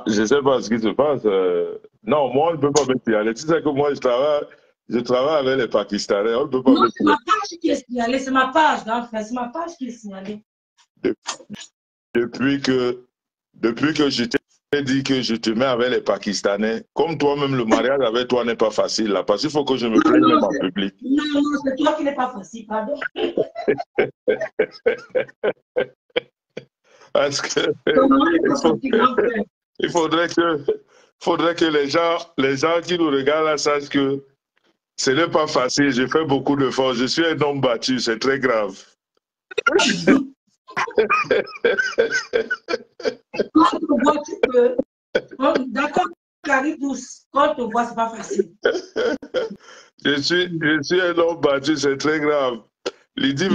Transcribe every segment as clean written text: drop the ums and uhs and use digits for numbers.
je ne sais pas ce qui se passe. Non, moi, on ne peut pas me signaler. Tu sais que moi, je travaille avec les Pakistanais. On ne peut pas Non, me c'est ma page qui est signalée. C'est ma page, c'est ma page qui est signalée. Depuis que je t'ai dit que je te mets avec les Pakistanais, comme toi-même, le mariage avec toi n'est pas facile, là, parce qu'il faut que je me plaigne même en public. Non, non, c'est toi qui n'es pas facile, pardon. Parce que il faudrait que les gens qui nous regardent là sachent que ce n'est pas facile. Je fais beaucoup d'efforts. Je suis un homme battu, c'est très grave. Quand tu vois, tu peux. D'accord, Carrie douce. Quand tu vois, c'est pas facile. Je suis un homme battu, c'est très grave. Lydie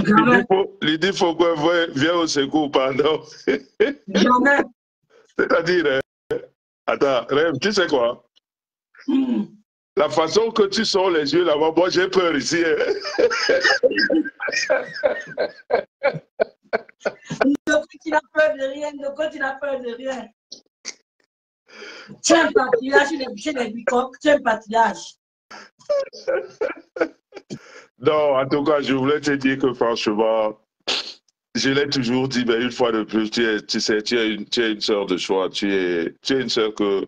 faut qu'on vienne au secours, pardon. Jamais. C'est-à-dire, attends, Rêve, tu sais quoi? La façon que tu sors les yeux là-bas, moi j'ai peur ici. Donc, tu n'as peur de rien, donc tu n'as peur de rien. Tu es un patriarche chez les bicoques, tu es un patriarche. Non, en tout cas, je voulais te dire que franchement, je l'ai toujours dit, mais une fois de plus, tu es une sœur de choix. Tu es une sœur que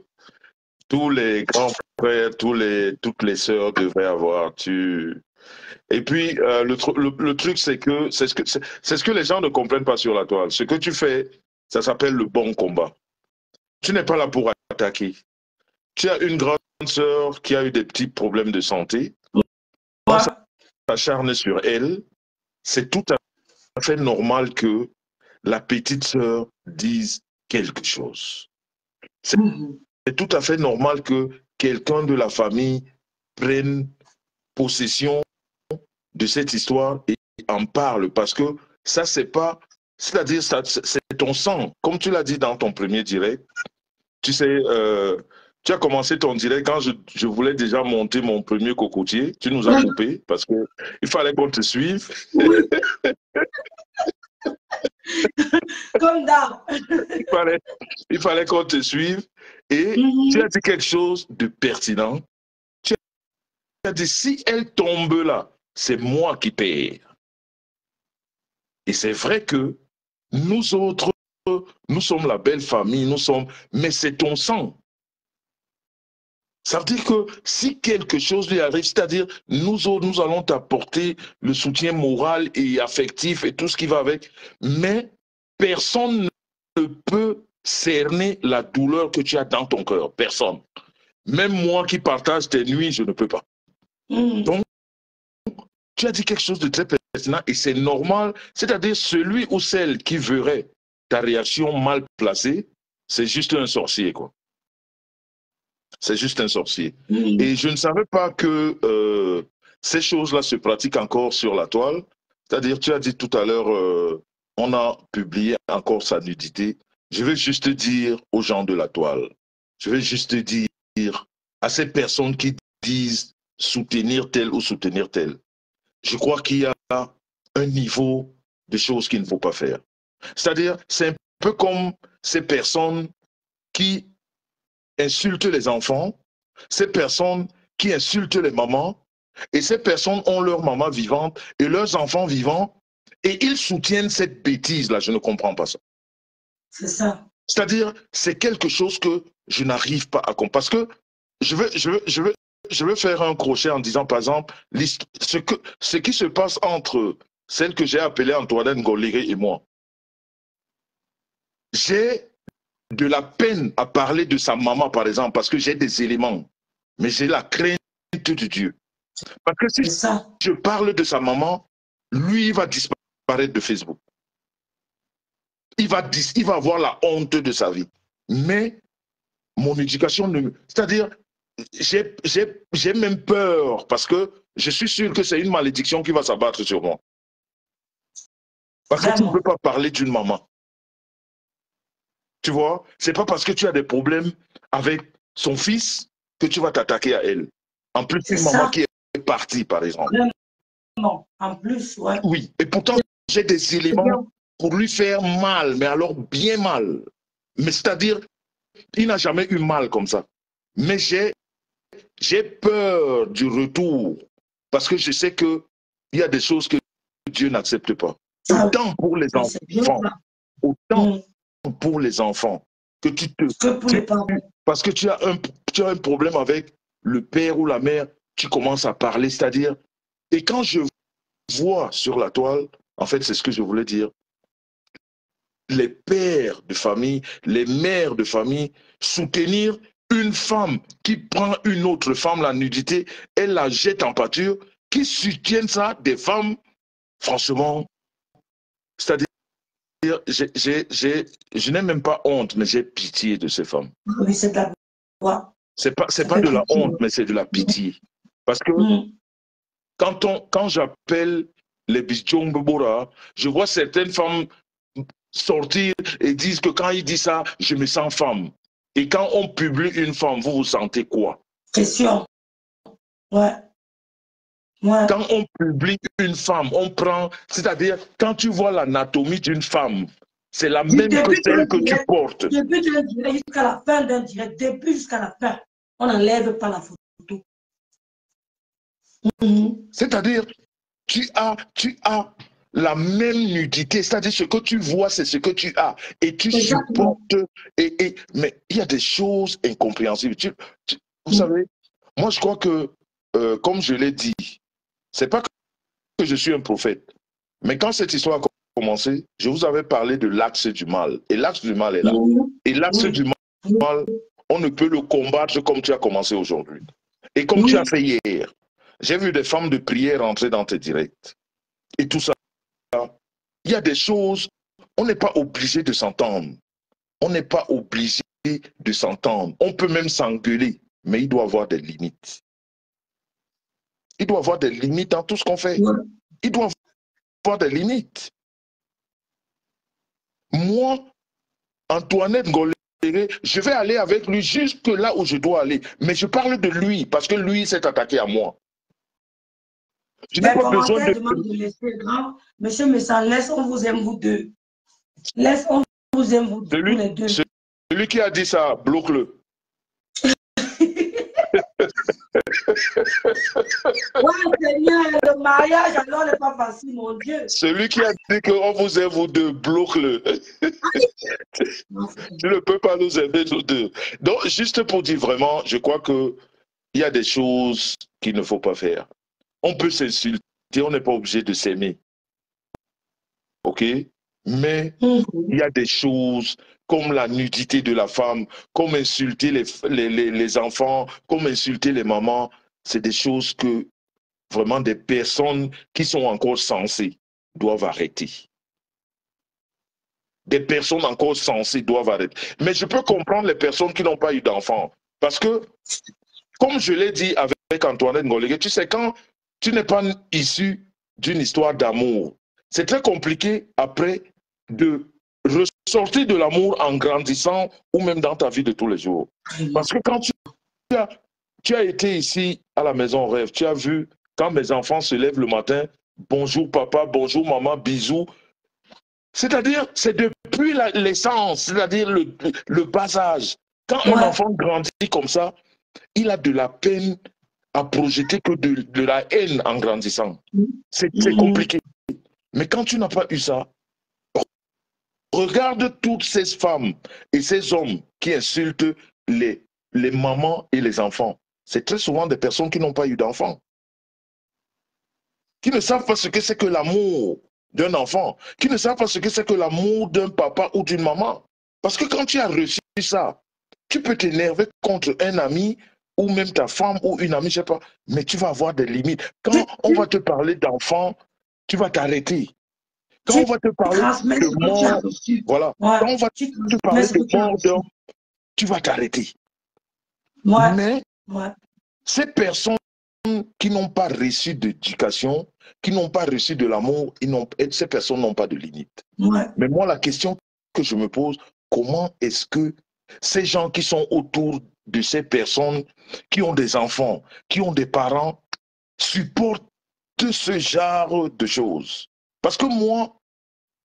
tous les grands frères, toutes les sœurs devraient avoir. Et puis, le truc, c'est que c'est ce que les gens ne comprennent pas sur la toile. Ce que tu fais, ça s'appelle le bon combat. Tu n'es pas là pour attaquer. Tu as une grande sœur qui a eu des petits problèmes de santé. On s'acharne sur elle. C'est tout à fait normal que la petite sœur dise quelque chose. C'est tout à fait normal que quelqu'un de la famille prenne possession de cette histoire et en parle, parce que ça, c'est pas, c'est-à-dire, c'est ton sang. Comme tu l'as dit dans ton premier direct, tu sais, tu as commencé ton direct quand je voulais déjà monter mon premier cocotier. Tu nous as coupé parce que il fallait qu'on te suive. Comme d'hab. Il fallait qu'on te suive. Et tu as dit quelque chose de pertinent. Tu as dit, si elle tombe là, c'est moi qui perds. Et c'est vrai que nous autres, nous sommes la belle famille, mais c'est ton sang. Ça veut dire que si quelque chose lui arrive, c'est-à-dire nous autres, nous allons t'apporter le soutien moral et affectif et tout ce qui va avec, mais personne ne peut cerner la douleur que tu as dans ton cœur. Personne. Même moi qui partage tes nuits, je ne peux pas. Donc, tu as dit quelque chose de très pertinent et c'est normal. C'est-à-dire celui ou celle qui verrait ta réaction mal placée, c'est juste un sorcier, quoi. C'est juste un sorcier. Et je ne savais pas que ces choses-là se pratiquent encore sur la toile. C'est-à-dire, tu as dit tout à l'heure, on a publié encore sa nudité. Je vais juste dire aux gens de la toile, je vais juste dire à ces personnes qui disent soutenir tel ou soutenir tel. Je crois qu'il y a un niveau de choses qu'il ne faut pas faire. C'est-à-dire, c'est un peu comme ces personnes qui insultent les enfants, ces personnes qui insultent les mamans, et ces personnes ont leur maman vivante et leurs enfants vivants, et ils soutiennent cette bêtise-là. Je ne comprends pas ça. C'est ça. C'est-à-dire, c'est quelque chose que je n'arrive pas à comprendre. Parce que je veux faire un crochet en disant, par exemple, ce qui se passe entre celle que j'ai appelée Antoinette Ngoléré et moi. J'ai de la peine à parler de sa maman, par exemple, parce que j'ai des éléments. Mais j'ai la crainte de Dieu. Parce que si je parle de sa maman, lui, il va disparaître de Facebook. Il va avoir la honte de sa vie. Mais mon éducation, c'est-à-dire, j'ai même peur parce que je suis sûr que c'est une malédiction qui va s'abattre sur moi. Parce que tu ne peux pas parler d'une maman. Tu vois, c'est pas parce que tu as des problèmes avec son fils que tu vas t'attaquer à elle. En plus, une maman qui est partie, par exemple. Non, en plus, ouais. Oui, et pourtant, j'ai des éléments pour lui faire mal, mais alors bien mal. Mais c'est-à-dire, il n'a jamais eu mal comme ça. Mais j'ai peur du retour parce que je sais qu'il y a des choses que Dieu n'accepte pas. Autant pour les enfants, autant pour les enfants que que pour les parents. Parce que tu as un problème avec le père ou la mère, tu commences à parler, c'est-à-dire, et quand je vois sur la toile, en fait, c'est ce que je voulais dire, les pères de famille, les mères de famille, soutenir une femme qui prend une autre femme, la nudité, elle la jette en pâture, qui soutiennent ça, des femmes, franchement, c'est-à-dire, je n'ai même pas honte, mais j'ai pitié de ces femmes. Oui, c'est de la joie. C'est pas de la honte, mais c'est de la pitié. Parce que quand j'appelle les Bichong Bora, je vois certaines femmes sortir et disent que quand ils disent ça, je me sens femme. Et quand on publie une femme, vous vous sentez quoi? Question. Ouais. Ouais. Quand on publie une femme, on prend, c'est-à-dire quand tu vois l'anatomie d'une femme, c'est la même que celle que tu portes. Depuis d'un direct jusqu'à la fin d'un direct, depuis jusqu'à la fin, on n'enlève pas la photo. C'est-à-dire, tu as la même nudité, c'est-à-dire ce que tu vois, c'est ce que tu as. Et tu supportes. Mais il y a des choses incompréhensibles. Vous savez, moi je crois que, comme je l'ai dit, c'est pas que je suis un prophète. Mais quand cette histoire a commencé, je vous avais parlé de l'axe du mal. Et l'axe du mal est là. Et l'axe du mal, on ne peut le combattre comme tu as commencé aujourd'hui. Et comme tu as fait hier. J'ai vu des femmes de prière entrer dans tes directs. Et tout ça, il y a des choses, on n'est pas obligé de s'entendre. On n'est pas obligé de s'entendre. On peut même s'engueuler, mais il doit y avoir des limites. Il doit y avoir des limites dans tout ce qu'on fait. Il doit y avoir des limites. Moi, Antoinette Ngoléré, je vais aller avec lui jusque là où je dois aller. Mais je parle de lui, parce que lui s'est attaqué à moi. Je n'ai pas besoin de laisser grand. Monsieur Messan, laisse, on vous aime vous deux. Laisse, on vous aime vous tous les deux. Celui qui a dit ça, bloque-le. Ouais, Seigneur, le mariage alors n'est pas facile, mon Dieu. Celui qui a dit qu'on vous aime vous deux, bloque-le. Tu ne peux pas nous aimer nous deux. Donc, juste pour dire vraiment, je crois qu'il y a des choses qu'il ne faut pas faire. On peut s'insulter, on n'est pas obligé de s'aimer. OK? Mais il y a des choses comme la nudité de la femme, comme insulter les enfants, comme insulter les mamans. C'est des choses que vraiment des personnes qui sont encore sensées doivent arrêter. Des personnes encore sensées doivent arrêter. Mais je peux comprendre les personnes qui n'ont pas eu d'enfants. Parce que, comme je l'ai dit avec Antoinette Ngoléré, tu sais, quand tu n'es pas issu d'une histoire d'amour, c'est très compliqué après de ressortir de l'amour en grandissant ou même dans ta vie de tous les jours. Parce que quand tu as été ici à la maison Rêve, tu as vu, quand mes enfants se lèvent le matin, bonjour papa, bonjour maman, bisous. C'est-à-dire, c'est depuis l'essence, c'est-à-dire le bas âge. Quand un enfant grandit comme ça, il a de la peine à projeter que de la haine en grandissant. C'est compliqué. Mais quand tu n'as pas eu ça, regarde toutes ces femmes et ces hommes qui insultent les mamans et les enfants. C'est très souvent des personnes qui n'ont pas eu d'enfants, qui ne savent pas ce que c'est que l'amour d'un enfant, qui ne savent pas ce que c'est que l'amour d'un papa ou d'une maman. Parce que quand tu as reçu ça, tu peux t'énerver contre un ami ou même ta femme ou une amie, je ne sais pas, mais tu vas avoir des limites. Quand on va te parler d'enfant, tu vas t'arrêter. Quand on va te parler de mort, voilà. Quand on va te parler de mort d'homme, tu vas t'arrêter. Mais ces personnes qui n'ont pas reçu d'éducation, qui n'ont pas reçu de l'amour, ces personnes n'ont pas de limite. Mais moi, la question que je me pose, comment est-ce que ces gens qui sont autour de ces personnes, qui ont des enfants, qui ont des parents, supportent ce genre de choses? Parce que moi,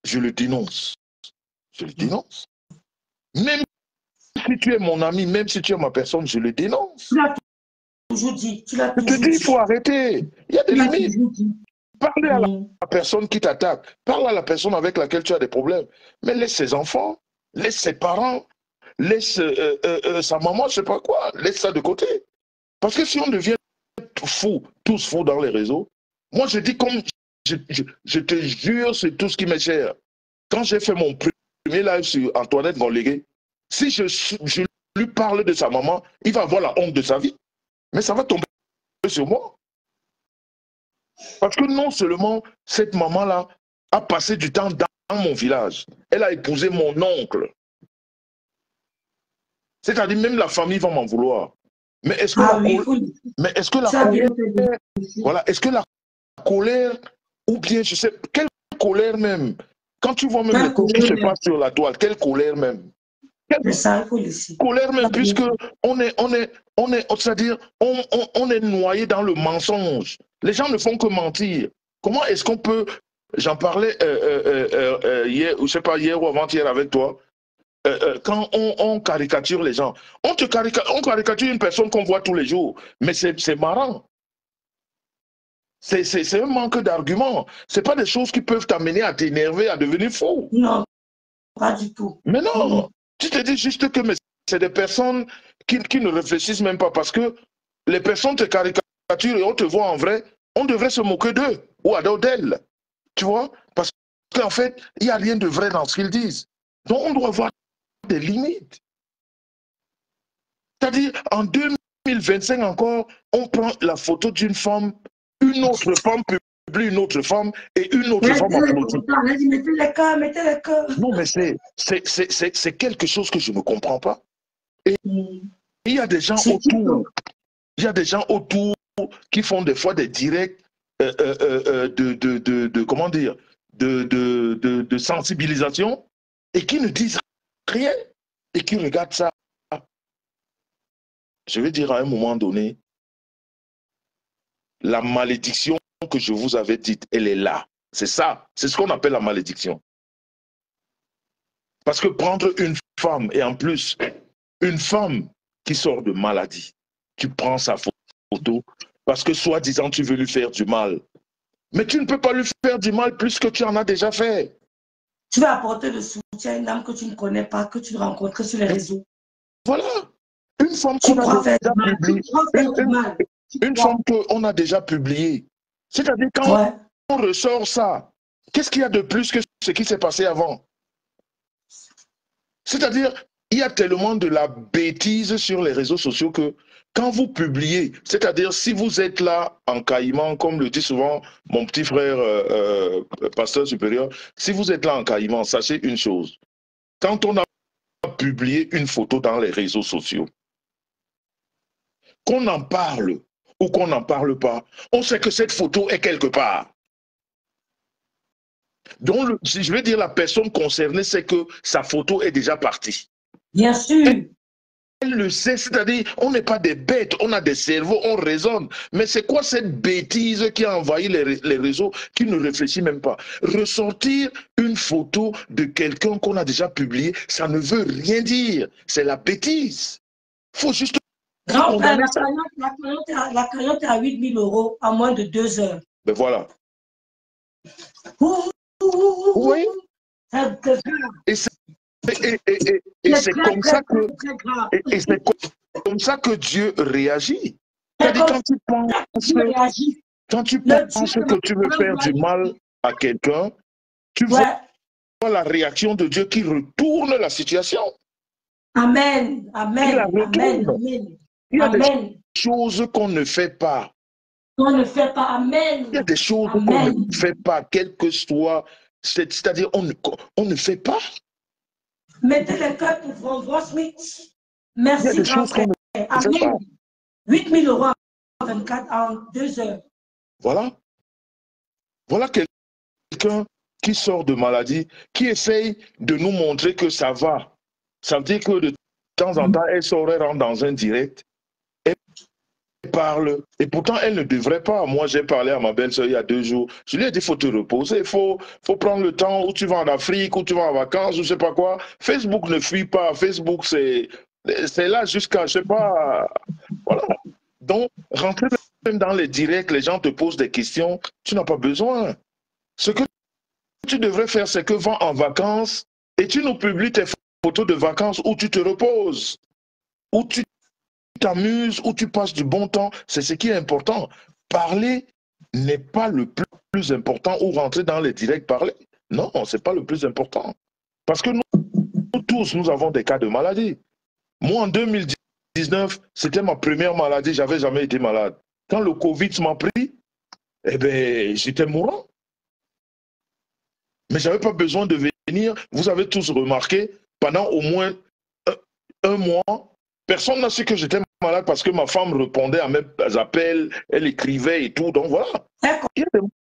je le dénonce. Je le dénonce. Même si tu es mon ami, même si tu es ma personne, je le dénonce. Tu l'as toujours dit. Tu l'as Je te toujours dis, dit. il faut arrêter. Il y a des limites. Parlez à la personne qui t'attaque. Parle à la personne avec laquelle tu as des problèmes. Mais laisse ses enfants, laisse ses parents, laisse sa maman, je sais pas quoi. Laisse ça de côté. Parce que si on devient fou, tous fous dans les réseaux, moi je dis comme je te jure, c'est tout ce qui m'est cher. Quand j'ai fait mon premier live sur Antoinette Gondlégué, si je lui parle de sa maman, il va avoir la honte de sa vie. Mais ça va tomber sur moi. Parce que non seulement cette maman-là a passé du temps dans mon village, elle a épousé mon oncle. C'est-à-dire même la famille va m'en vouloir. Mais est-ce que la colère, voilà, est-ce que la colère, ou bien je sais, quelle colère même, quand tu vois même les choses qui se passent sur la toile, quelle colère même. Colère même, puisque c'est-à-dire, on est noyé dans le mensonge. Les gens ne font que mentir. Comment est-ce qu'on peut, j'en parlais hier, je sais pas, hier ou avant-hier avec toi, quand on caricature les gens, on caricature une personne qu'on voit tous les jours, mais c'est marrant. C'est un manque d'arguments. C'est pas des choses qui peuvent t'amener à t'énerver, à devenir fou. Non, pas du tout. Mais non, tu te dis juste que c'est des personnes qui ne réfléchissent même pas, parce que les personnes te caricaturent et on te voit en vrai, on devrait se moquer d'eux ou d'elles. Tu vois? Parce qu'en fait, il n'y a rien de vrai dans ce qu'ils disent. Donc on doit avoir des limites. C'est-à-dire, en 2025 encore, on prend la photo d'une femme, une autre femme publie une autre femme et une autre femme applaudit. Mettez les cœurs, mettez les cœurs. Non, mais c'est quelque chose que je ne comprends pas. Et il y a des gens autour, il y a des gens autour qui font des fois des directs comment dire, de sensibilisation et qui ne disent rien et qui regardent ça. Je vais dire à un moment donné, la malédiction que je vous avais dite, elle est là. C'est ça, c'est ce qu'on appelle la malédiction. Parce que prendre une femme, et en plus, une femme qui sort de maladie, tu prends sa photo, parce que soi-disant tu veux lui faire du mal. Mais tu ne peux pas lui faire du mal plus que tu en as déjà fait. Tu vas apporter le soutien à une dame que tu ne connais pas, que tu rencontres sur les réseaux. Voilà. Une femme qu'on a déjà publiée. Une femme qu'on a déjà publiée. C'est-à-dire quand on ressort ça, qu'est-ce qu'il y a de plus que ce qui s'est passé avant? C'est-à-dire, il y a tellement de la bêtise sur les réseaux sociaux que quand vous publiez, c'est-à-dire si vous êtes là en caïman, comme le dit souvent mon petit frère pasteur supérieur, si vous êtes là en caïman, sachez une chose. Quand on a publié une photo dans les réseaux sociaux, qu'on en parle ou qu'on n'en parle pas, on sait que cette photo est quelque part. Donc, si je veux dire, la personne concernée sait que sa photo est déjà partie. Bien sûr. Elle le sait, c'est-à-dire, on n'est pas des bêtes, on a des cerveaux, on raisonne. Mais c'est quoi cette bêtise qui a envahi les réseaux, qui ne réfléchit même pas? Ressortir une photo de quelqu'un qu'on a déjà publié, ça ne veut rien dire. C'est la bêtise. Il faut juste... Grand-père, la cagnotte est à 8 000 € en moins de 2 heures. Ben voilà. Oui. Et c'est comme ça que comme ça que Dieu réagit. C'est-à-dire quand tu penses que tu veux faire du mal à quelqu'un, tu vois la réaction de Dieu qui retourne la situation. Amen. Amen. Amen. Amen. Il y a des choses qu'on ne fait pas. On ne fait pas. Amen. Il y a des choses qu'on ne fait pas, quel que soit. C'est-à-dire, on ne fait pas. Mettez les cœurs pour François Smith. Merci, grand-père. Amen. 8 000 € en 2 heures. Voilà. Voilà quelqu'un qui sort de maladie, qui essaye de nous montrer que ça va. Ça veut dire que de temps en temps, elle sort, elle rentre dans un direct, elle parle, et pourtant elle ne devrait pas. Moi, j'ai parlé à ma belle-soeur il y a 2 jours. Je lui ai dit, il faut te reposer, il faut prendre le temps où tu vas en Afrique, où tu vas en vacances, ou je ne sais pas quoi. Facebook ne fuit pas. Facebook, c'est C'est là jusqu'à, je sais pas, voilà. Donc, rentrer même dans les directs, les gens te posent des questions, tu n'as pas besoin. Ce que tu devrais faire, c'est que va en vacances et tu nous publies tes photos de vacances où tu te reposes, où tu t'amuses, où tu passes du bon temps. C'est ce qui est important. Parler n'est pas le plus important, ou rentrer dans les directs, parler. Non, c'est pas le plus important. Parce que nous tous, nous avons des cas de maladie. Moi, en 2019, c'était ma première maladie, j'avais jamais été malade. Quand le Covid m'a pris, eh ben, j'étais mourant. Mais je n'avais pas besoin de venir. Vous avez tous remarqué, pendant au moins un mois, personne n'a su que j'étais malade parce que ma femme répondait à mes appels, elle écrivait et tout. Donc voilà. Elle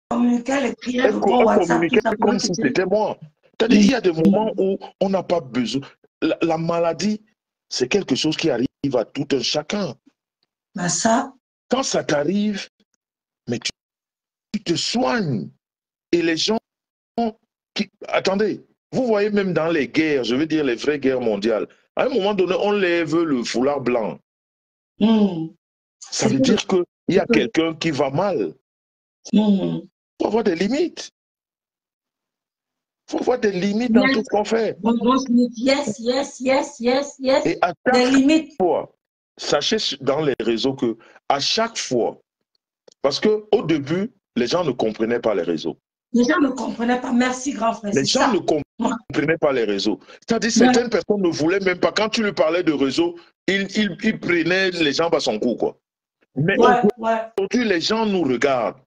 communiquait comme si c'était moi. C'est-à-dire qu'il y a des moments où on n'a pas besoin. La maladie, c'est quelque chose qui arrive à tout un chacun. Ben ça. Quand ça t'arrive, mais tu te soignes. Et les gens qui... Attendez, vous voyez même dans les guerres, je veux dire les vraies guerres mondiales, à un moment donné, on lève le foulard blanc. Ça veut dire qu'il y a quelqu'un qui va mal. Il faut avoir des limites. Il faut avoir des limites dans tout ce qu'on fait. Yes. Et à chaque fois, sachez dans les réseaux que à chaque fois, parce qu'au début, les gens ne comprenaient pas les réseaux. Les gens ne comprenaient pas. Merci, grand frère. Les gens ne comprenaient pas les réseaux. C'est-à-dire certaines personnes ne voulaient même pas. Quand tu lui parlais de réseau, il prenait les jambes à son cou, quoi. Mais aujourd'hui, les gens nous regardent.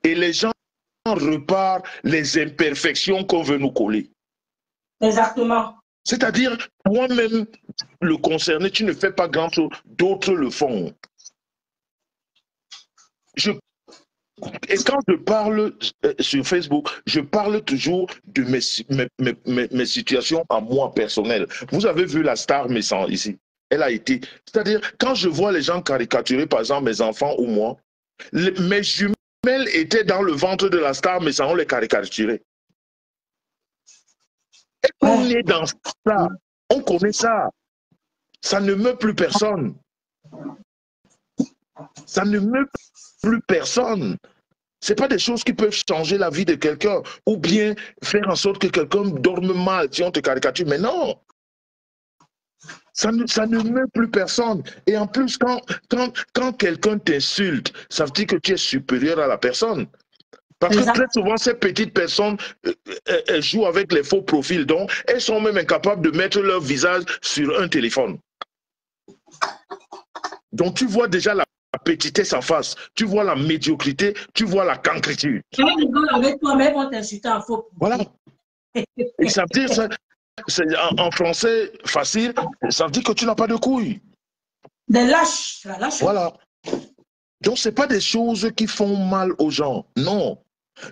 Et les gens repartent les imperfections qu'on veut nous coller. Exactement. C'est-à-dire, toi-même, le concerné, tu ne fais pas grand-chose. D'autres le font. Et quand je parle sur Facebook, je parle toujours de mes situations à moi personnelles. Vous avez vu la star Messan ici. Elle a été... C'est-à-dire, quand je vois les gens caricaturer, par exemple, mes enfants ou moi, mes jumelles étaient dans le ventre de la star Messan, on les caricaturait. Et on est dans ça. On connaît ça. Ça ne meut plus personne. Ça ne meut plus personne. Ce n'est pas des choses qui peuvent changer la vie de quelqu'un ou bien faire en sorte que quelqu'un dorme mal si on te caricature. Mais non, ça ne meut plus personne. Et en plus, quand quelqu'un t'insulte, ça veut dire que tu es supérieur à la personne. Parce que très souvent, ces petites personnes elles jouent avec les faux profils. Donc, elles sont même incapables de mettre leur visage sur un téléphone. Donc, tu vois déjà la petitesse en face, tu vois la médiocrité, tu vois la cancrétude. Avec toi-même, on t'insulte en faux. Voilà. Et ça veut dire, en français facile, ça veut dire que tu n'as pas de couilles. Des lâches. Voilà. Donc, ce n'est pas des choses qui font mal aux gens. Non.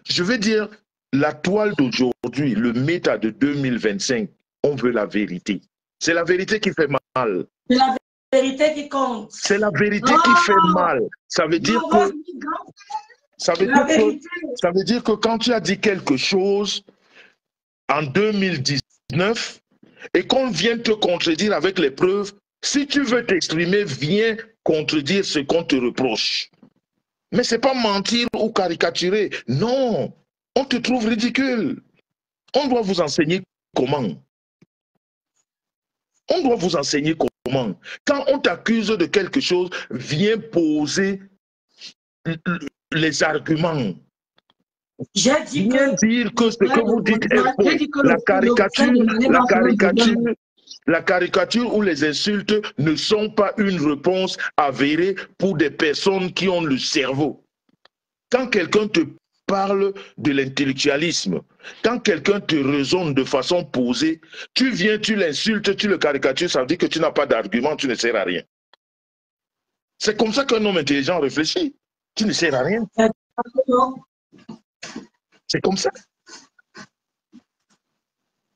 Je veux dire, la toile d'aujourd'hui, le méta de 2025, on veut la vérité. C'est la vérité qui fait mal. C'est la vérité qui compte. C'est la vérité qui fait mal. Ça veut dire que... Ça veut dire que quand tu as dit quelque chose en 2019 et qu'on vient te contredire avec les preuves, si tu veux t'exprimer, viens contredire ce qu'on te reproche. Mais ce n'est pas mentir ou caricaturer. Non, on te trouve ridicule. On doit vous enseigner comment. On doit vous enseigner comment. Quand on t'accuse de quelque chose, viens poser les arguments. J'ai dit viens dire que ce que vous dites est faux. La caricature ou les insultes ne sont pas une réponse avérée pour des personnes qui ont le cerveau. Quand quelqu'un te parle de l'intellectualisme, quand quelqu'un te raisonne de façon posée, tu viens, tu l'insultes, tu le caricatures, ça veut dire que tu n'as pas d'argument, tu ne sers à rien. C'est comme ça qu'un homme intelligent réfléchit. Tu ne sers à rien. C'est comme ça.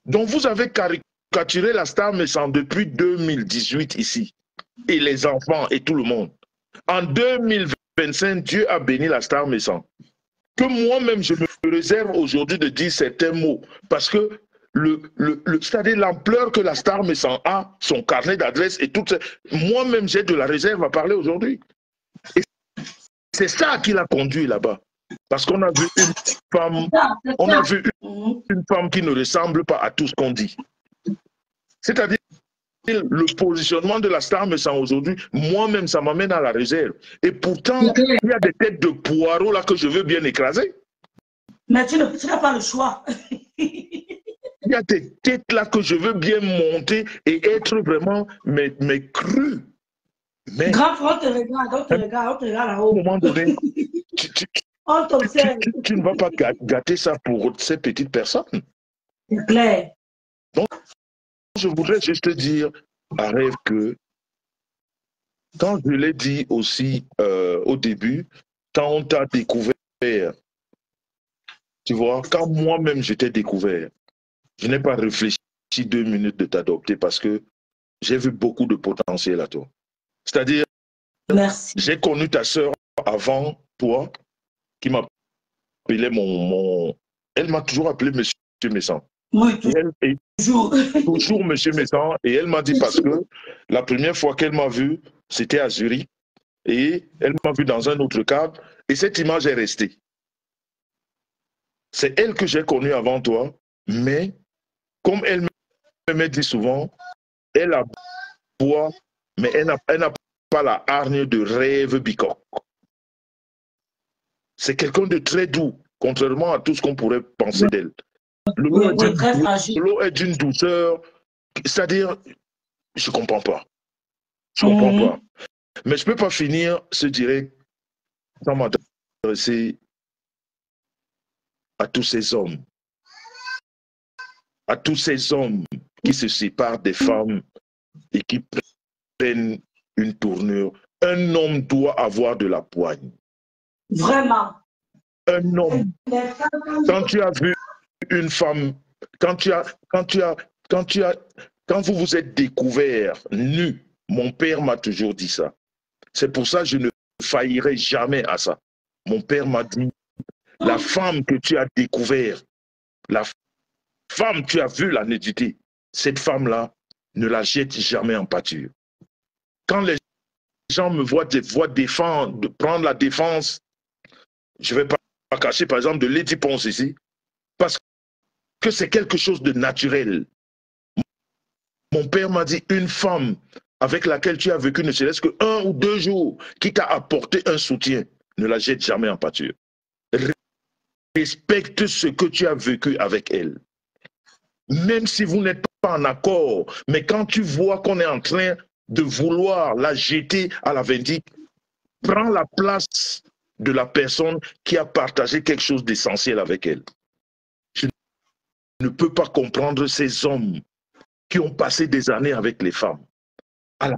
Donc vous avez caricaturé la star Messan depuis 2018 ici. Et les enfants et tout le monde. En 2025, Dieu a béni la star Messan. Que moi-même, je me réserve aujourd'hui de dire certains mots. Parce que c'est-à-dire l'ampleur que la star me sent a, son carnet d'adresse et tout ça. Moi-même, j'ai de la réserve à parler aujourd'hui. Et c'est ça qui l'a conduit là-bas. Parce qu'on a vu une femme, on a vu une femme qui ne ressemble pas à tout ce qu'on dit. C'est-à-dire, le positionnement de la star me sent aujourd'hui, moi-même, ça m'amène à la réserve. Et pourtant, il y a des têtes de poireaux là que je veux bien écraser. Mais tu n'as pas le choix. Il y a des têtes là que je veux bien monter et être vraiment mais cru. Mais grand frère, on te regarde là-haut. À un moment donné, tu ne vas pas gâter ça pour ces petites personnes. C'est clair. Donc, je voudrais juste te dire, Arève, que quand je l'ai dit aussi au début, quand on t'a découvert, tu vois, quand moi-même j'étais découvert, je n'ai pas réfléchi 2 minutes de t'adopter parce que j'ai vu beaucoup de potentiel à toi. C'est-à-dire, j'ai connu ta sœur avant toi, qui m'appelait Elle m'a toujours appelé Monsieur Messant. Oui, toujours Monsieur Messant. Et elle m'a dit parce que la première fois qu'elle m'a vu, c'était à Zurich. Et elle m'a vu dans un autre cadre. Et cette image est restée. C'est elle que j'ai connue avant toi. Mais, comme elle me dit souvent, elle a bois, mais elle n'a pas la hargne de rêve bicoque. C'est quelqu'un de très doux, contrairement à tout ce qu'on pourrait penser d'elle. Lolo est d'une douceur, c'est-à-dire, je ne comprends pas. Je ne comprends pas. Mais je ne peux pas finir ce direct sans m'adresser à tous ces hommes. À tous ces hommes qui se séparent des femmes et qui prennent une tournure. Un homme doit avoir de la poigne. Vraiment. Un homme. Quand tu as vu une femme, quand vous vous êtes découvert nu, mon père m'a toujours dit ça. C'est pour ça que je ne faillirai jamais à ça. Mon père m'a dit, la femme que tu as découvert, la femme, tu as vu la nudité, cette femme-là, ne la jette jamais en pâture. Quand les gens me voient défendre, prendre la défense, je ne vais pas cacher par exemple de Lady Ponce ici, parce que c'est quelque chose de naturel. Mon père m'a dit, une femme avec laquelle tu as vécu ne serait-ce que 1 ou 2 jours, qui t'a apporté un soutien, ne la jette jamais en pâture. Respecte ce que tu as vécu avec elle. Même si vous n'êtes pas en accord, mais quand tu vois qu'on est en train de vouloir la jeter à la vindicte, prends la place de la personne qui a partagé quelque chose d'essentiel avec elle. Je ne peux pas comprendre ces hommes qui ont passé des années avec les femmes à la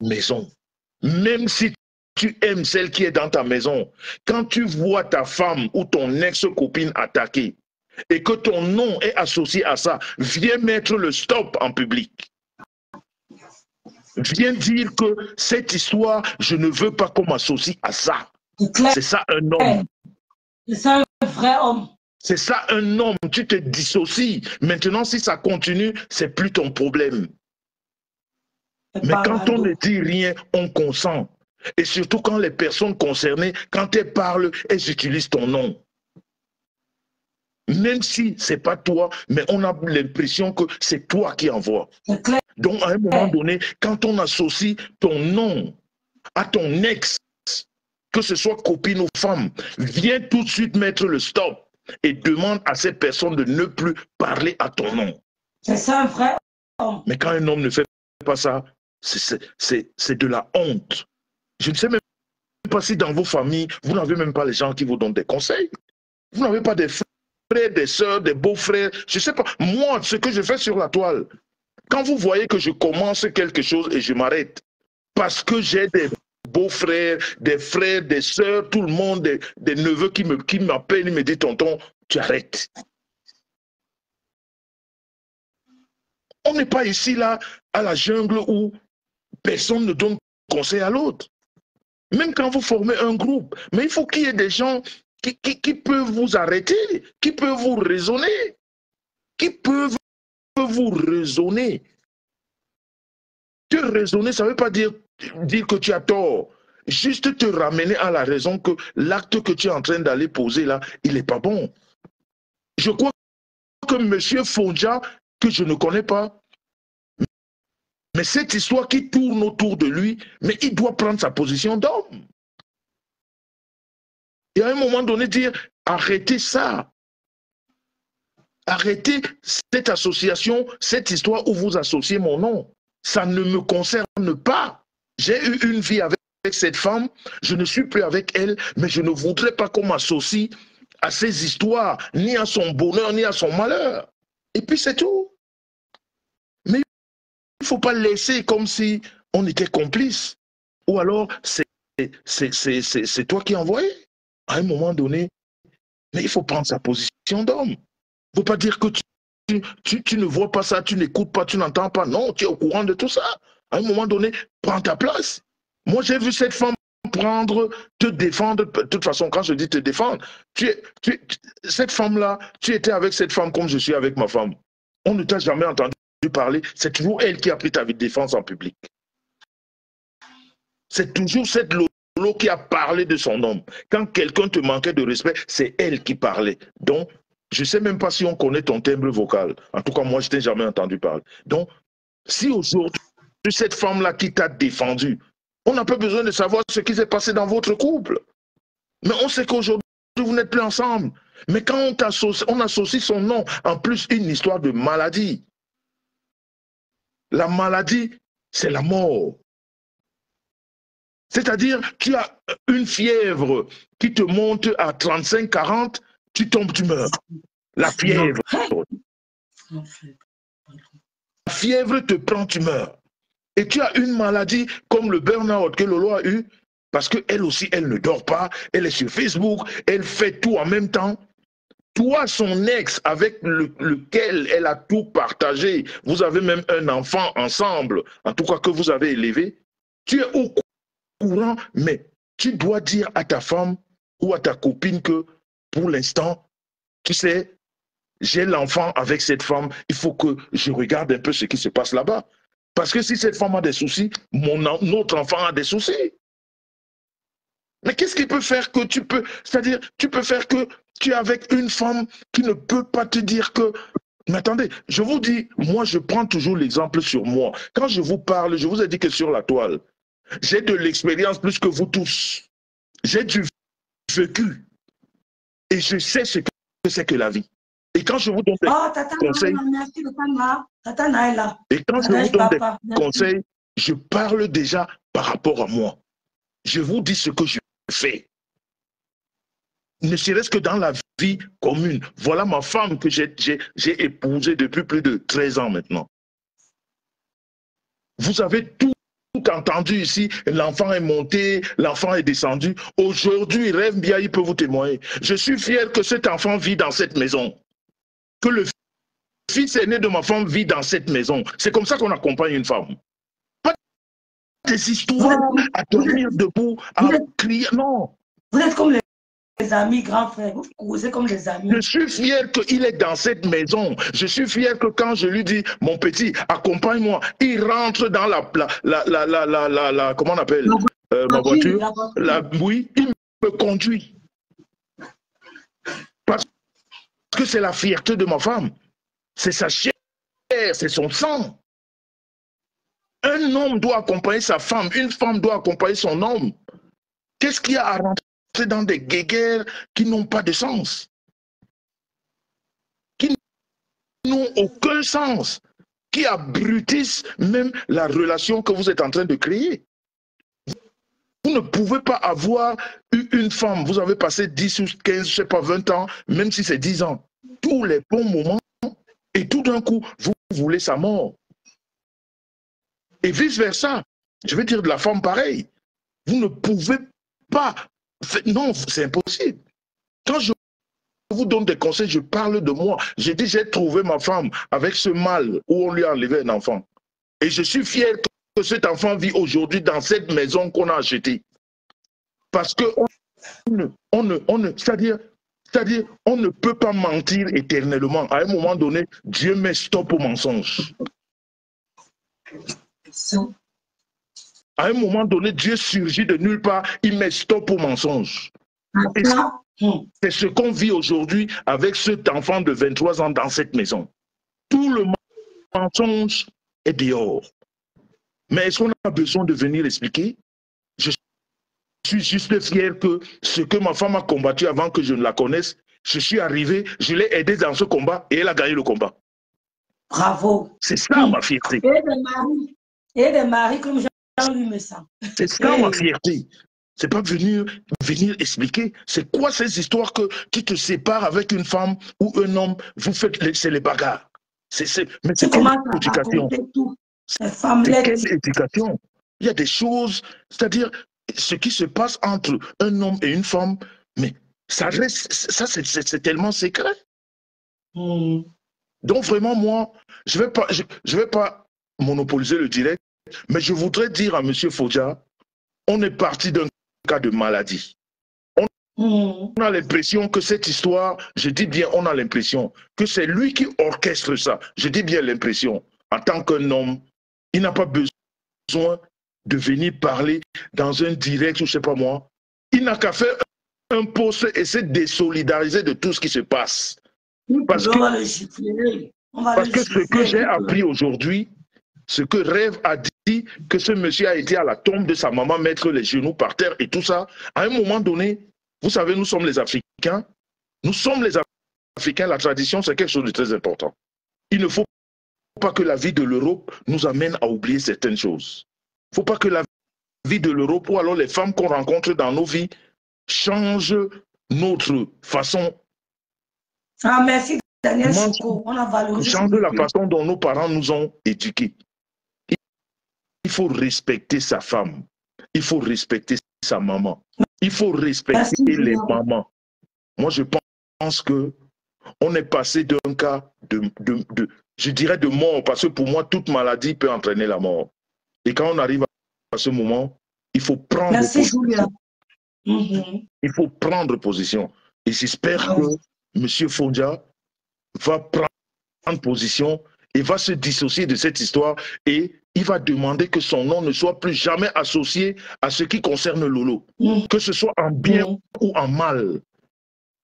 maison. Même si tu aimes celle qui est dans ta maison, quand tu vois ta femme ou ton ex-copine attaquée et que ton nom est associé à ça, viens mettre le stop en public. Viens dire que cette histoire, je ne veux pas qu'on m'associe à ça. C'est ça un homme. C'est ça un vrai homme. C'est ça un homme. Tu te dissocies. Maintenant, si ça continue, c'est plus ton problème. Mais quand on ne dit rien, on consent. Et surtout quand les personnes concernées, quand elles parlent, elles utilisent ton nom. Même si ce n'est pas toi, mais on a l'impression que c'est toi qui envoies. Donc à un moment donné, quand on associe ton nom à ton ex, que ce soit copine ou femme, viens tout de suite mettre le stop et demande à cette personne de ne plus parler à ton nom. C'est ça un vrai homme. Mais quand un homme ne fait pas ça, c'est de la honte. Je ne sais même pas si dans vos familles, vous n'avez même pas les gens qui vous donnent des conseils. Vous n'avez pas des frères, des sœurs, des beaux-frères. Je ne sais pas. Moi, ce que je fais sur la toile, quand vous voyez que je commence quelque chose et je m'arrête, parce que j'ai des beaux-frères, des frères, des sœurs, tout le monde, des neveux qui m'appellent, ils me disent, tonton, tu arrêtes. On n'est pas ici, là, à la jungle où personne ne donne conseil à l'autre. Même quand vous formez un groupe, mais il faut qu'il y ait des gens qui peuvent vous arrêter, qui peuvent vous raisonner, qui peuvent vous raisonner. Te raisonner, ça ne veut pas dire que tu as tort. Juste te ramener à la raison que l'acte que tu es en train d'aller poser là, il n'est pas bon. Je crois que M. Fonja, que je ne connais pas, mais cette histoire qui tourne autour de lui, mais il doit prendre sa position d'homme. Et à un moment donné, dire, arrêtez ça. Arrêtez cette association, cette histoire où vous associez mon nom. Ça ne me concerne pas. J'ai eu une vie avec cette femme, je ne suis plus avec elle, mais je ne voudrais pas qu'on m'associe à ces histoires, ni à son bonheur, ni à son malheur. Et puis c'est tout. Mais il ne faut pas laisser comme si on était complice. Ou alors, c'est toi qui envoies. À un moment donné, mais il faut prendre sa position d'homme. Il ne faut pas dire que tu ne vois pas ça, tu n'écoutes pas, tu n'entends pas. Non, tu es au courant de tout ça. À un moment donné, prends ta place. Moi, j'ai vu cette femme te défendre. De toute façon, quand je dis te défendre, cette femme-là, tu étais avec cette femme comme je suis avec ma femme. On ne t'a jamais entendu parler. C'est toujours elle qui a pris ta défense en public. C'est toujours cette Lolo qui a parlé de son homme. Quand quelqu'un te manquait de respect, c'est elle qui parlait. Donc, je ne sais même pas si on connaît ton timbre vocal. En tout cas, moi, je ne t'ai jamais entendu parler. Donc, si aujourd'hui, cette femme-là qui t'a défendu, on n'a pas besoin de savoir ce qui s'est passé dans votre couple. Mais on sait qu'aujourd'hui, vous n'êtes plus ensemble. Mais quand on associe son nom, en plus une histoire de maladie. La maladie, c'est la mort. C'est-à-dire, tu as une fièvre qui te monte à 35-40, tu tombes, tu meurs. La fièvre. La fièvre te prend, tu meurs. Et tu as une maladie comme le burn-out que Lolo a eu, parce qu'elle aussi, elle ne dort pas, elle est sur Facebook, elle fait tout en même temps. Toi, son ex, avec lequel elle a tout partagé, vous avez même un enfant ensemble, en tout cas que vous avez élevé, tu es au courant, mais tu dois dire à ta femme ou à ta copine que, pour l'instant, tu sais, j'ai l'enfant avec cette femme, il faut que je regarde un peu ce qui se passe là-bas. Parce que si cette femme a des soucis, notre enfant a des soucis. Mais qu'est-ce qui peut faire que tu peux, c'est-à-dire, tu peux faire que tu es avec une femme qui ne peut pas te dire que, mais attendez, je vous dis, moi je prends toujours l'exemple sur moi. Quand je vous parle, je vous ai dit que sur la toile, j'ai de l'expérience plus que vous tous. J'ai du vécu. Et je sais ce que c'est que la vie. Et quand je vous donne des conseils, et quand je vous donne des conseils, je parle déjà par rapport à moi. Je vous dis ce que je fais. Ne serait-ce que dans la vie commune. Voilà ma femme que j'ai épousée depuis plus de 13 ans maintenant. Vous avez tout entendu ici. L'enfant est monté, l'enfant est descendu. Aujourd'hui, Rêve Bia, il peut vous témoigner. Je suis fier que cet enfant vit dans cette maison. Que le fils aîné de ma femme vit dans cette maison. C'est comme ça qu'on accompagne une femme. Pas des histoires à dormir debout, à crier. Non. Vous êtes comme les amis, grands frères. Vous causez comme des amis. Je suis fier qu'il est dans cette maison. Je suis fier que quand je lui dis, mon petit, accompagne-moi, il rentre dans comment on appelle ma voiture. Oui, il me conduit. Parce que c'est la fierté de ma femme. C'est sa chair, c'est son sang. Un homme doit accompagner sa femme, une femme doit accompagner son homme. Qu'est-ce qu'il y a à rentrer dans des guéguerres qui n'ont pas de sens? Qui n'ont aucun sens, qui abrutissent même la relation que vous êtes en train de créer. Vous ne pouvez pas avoir une femme, vous avez passé 10 ou 15, je ne sais pas, 20 ans, même si c'est 10 ans, tous les bons moments, et tout d'un coup, vous voulez sa mort. Et vice-versa. Je veux dire de la femme pareil. Vous ne pouvez pas. Non, c'est impossible. Quand je vous donne des conseils, je parle de moi. J'ai dit, j'ai trouvé ma femme avec ce mal où on lui a enlevé un enfant. Et je suis fier que cet enfant vit aujourd'hui dans cette maison qu'on a achetée. Parce que c'est-à-dire, C'est-à-dire, on ne peut pas mentir éternellement. À un moment donné, Dieu met stop au mensonge. À un moment donné, Dieu surgit de nulle part, il met stop au mensonge. C'est ce qu'on vit aujourd'hui avec cet enfant de 23 ans dans cette maison. Tout le mensonge est dehors. Mais est-ce qu'on a besoin de venir expliquer? Je suis juste fier que ce que ma femme a combattu avant que je ne la connaisse, je suis arrivé, je l'ai aidée dans ce combat et elle a gagné le combat. Bravo. C'est ça ma fierté. Et des maris comme Jean-Louis Messin. C'est ça ma fierté. C'est pas venir expliquer. C'est quoi ces histoires que tu te sépares avec une femme ou un homme, vous faites c'est les bagarres. Mais c'est quelle éducation? C'est quelle éducation? Il y a des choses, c'est-à-dire ce qui se passe entre un homme et une femme, mais ça reste, ça c'est tellement secret. Donc vraiment moi, je vais pas monopoliser le direct, mais je voudrais dire à M. Fodja, on est parti d'un cas de maladie. On a l'impression que cette histoire, je dis bien on a l'impression que c'est lui qui orchestre ça. Je dis bien l'impression. En tant qu'un homme, il n'a pas besoin de venir parler dans un direct ou je sais pas moi. Il n'a qu'à faire un post et se désolidariser de tout ce qui se passe. Parce que ce que j'ai appris aujourd'hui, ce que Rêve a dit, que ce monsieur a été à la tombe de sa maman mettre les genoux par terre et tout ça, à un moment donné, vous savez, nous sommes les Africains. Nous sommes les Africains, la tradition, c'est quelque chose de très important. Il ne faut pas que la vie de l'Europe nous amène à oublier certaines choses. Il ne faut pas que la vie de l'Europe ou alors les femmes qu'on rencontre dans nos vies changent notre façon. Ah, merci Daniel Chouko, on a valorisé. Change la façon dont nos parents nous ont éduqués. Il faut respecter sa femme. Il faut respecter sa maman. Il faut respecter les mamans. Moi, je pense que on est passé d'un cas je dirais de mort, parce que pour moi, toute maladie peut entraîner la mort. Et quand on arrive à ce moment, il faut prendre position. Il faut prendre position. Et j'espère que M. Fodja va prendre position et va se dissocier de cette histoire et il va demander que son nom ne soit plus jamais associé à ce qui concerne Lolo. Que ce soit en bien ou en mal.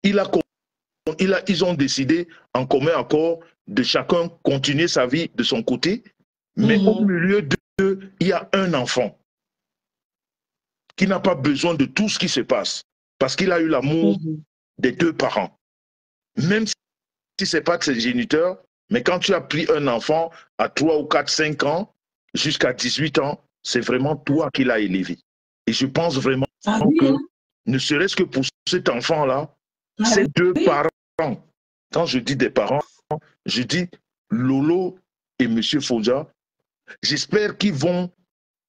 Ils ont décidé en commun accord de chacun continuer sa vie de son côté, mais au milieu d'eux, il y a un enfant qui n'a pas besoin de tout ce qui se passe parce qu'il a eu l'amour des deux parents. Même si ce n'est pas de ses géniteurs, mais quand tu as pris un enfant à 3 ou 4, 5 ans, jusqu'à 18 ans, c'est vraiment toi qui l'as élevé. Et je pense vraiment que, ne serait-ce que pour cet enfant-là, ces deux parents, quand je dis des parents, je dis Lolo et M. Fodja, j'espère qu'ils vont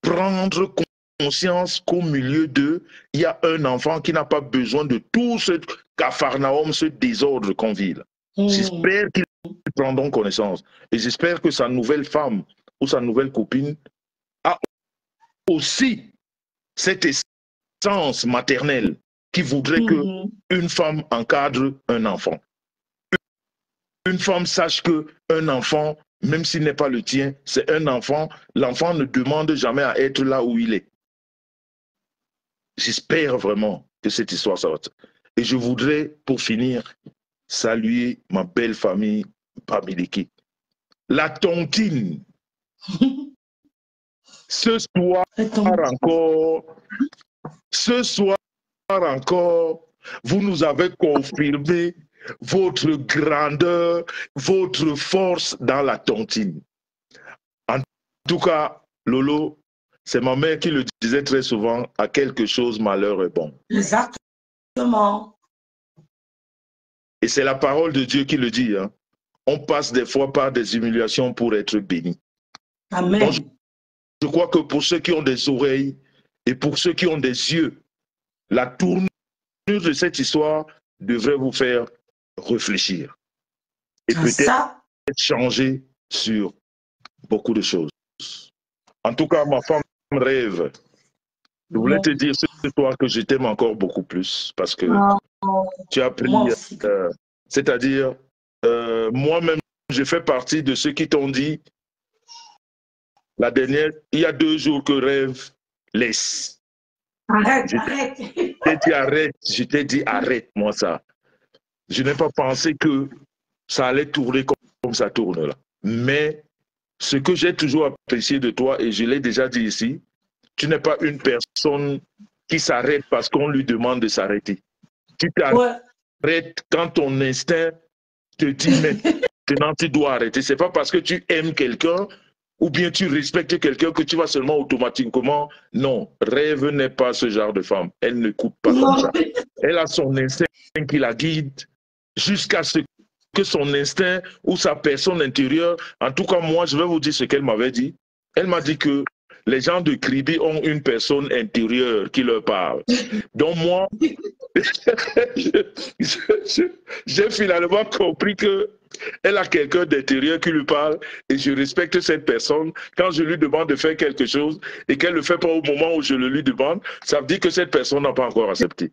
prendre conscience qu'au milieu d'eux, il y a un enfant qui n'a pas besoin de tout ce capharnaüm, ce désordre qu'on vit là. J'espère qu'ils prendront connaissance. Et j'espère que sa nouvelle femme ou sa nouvelle copine a aussi cette essence maternelle qui voudrait qu'une femme encadre un enfant. Une femme sache qu'un enfant, même s'il n'est pas le tien, c'est un enfant. L'enfant ne demande jamais à être là où il est. J'espère vraiment que cette histoire s'arrête. Et je voudrais, pour finir, saluer ma belle famille Bamileke. La tontine. Ce soir encore, vous nous avez confirmé votre grandeur, votre force dans la tontine. En tout cas, Lolo, c'est ma mère qui le disait très souvent, à quelque chose, malheur est bon. Exactement. Et c'est la parole de Dieu qui le dit. Hein. On passe des fois par des humiliations pour être béni. Amen. Donc, je crois que pour ceux qui ont des oreilles et pour ceux qui ont des yeux, la tournure de cette histoire devrait vous faire réfléchir. Et peut-être changer sur beaucoup de choses. En tout cas, ma femme Rêve. Je voulais te dire ce soir que je t'aime encore beaucoup plus parce que Tu as pris, c'est-à-dire, moi-même, je fais partie de ceux qui t'ont dit, la dernière, il y a 2 jours que rêve, laisse. Arrête. Je t'ai dit, arrête-moi ça. Je n'ai pas pensé que ça allait tourner comme ça tourne là. Mais ce que j'ai toujours apprécié de toi, et je l'ai déjà dit ici, tu n'es pas une personne qui s'arrête parce qu'on lui demande de s'arrêter. Tu t'arrêtes quand ton instinct te dit maintenant tu dois arrêter. C'est pas parce que tu aimes quelqu'un ou bien tu respectes quelqu'un que tu vas seulement automatiquement. Non, Rêve n'est pas ce genre de femme. Elle ne coûte pas comme ça. Elle a son instinct qui la guide jusqu'à ce que son instinct ou sa personne intérieure, en tout cas moi je vais vous dire ce qu'elle m'avait dit. Elle m'a dit que les gens de Kribi ont une personne intérieure qui leur parle. Donc moi, j'ai finalement compris que elle a quelqu'un d'intérieur qui lui parle et je respecte cette personne. Quand je lui demande de faire quelque chose et qu'elle ne le fait pas au moment où je le lui demande, ça veut dire que cette personne n'a pas encore accepté.